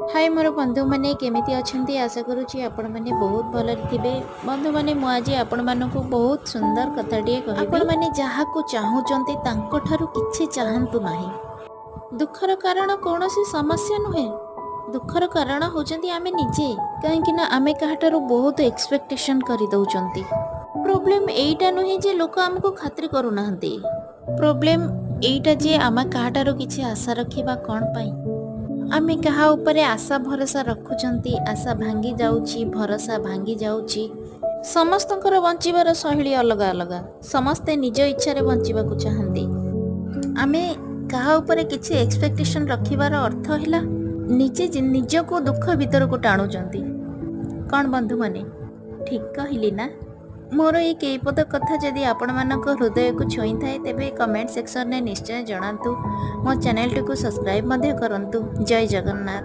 हाय मोर बंधु मैंने केमिति अछंती आशा करुँची आपण मैंने बहुत भल थे। बंधु मैंने मु आज आपण मानक बहुत सुंदर कथाटे कह आपण मैंने जहाँ को चाहूँगी किछि चाहतु नाही। दुखर कारण कौन सी समस्या नुहे, दुखर कारण होचंती आमे निजे, कहीं आमे कहाटारू बहुत एक्सपेक्टेशन कर दउचंती। प्रोब्लेम एटा नुहे जे लोक आमको खातिर करू नाहंती, प्रोब्लेम एटा जे आमे कहाटारू किछि आशा रखिबा कोन पई। आमे कहा उपरे आशा भरोसा रखुचंती, आशा भांगी जाउची, भरोसा भांगी जाउची। समस्तंकर बंचिबार शैली अलग अलग, समस्ते निज इच्छा बंचिबाकू चाहंती। आमे कहा उपरे किछि एक्सपेक्टेशन रखिबार अर्थ हैला निजे निजको दुख भीतर को टाणुचंती। कौन बंधु माने ठीक कहली ना? मोर ये कई पद कथा जदि आपण मानक हृदय को छुई थाए तेबे कमेंट सेक्शन में निश्चय जणातु। मो चैनल टी को सब्सक्राइब मध्य करंतु। जय जगन्नाथ।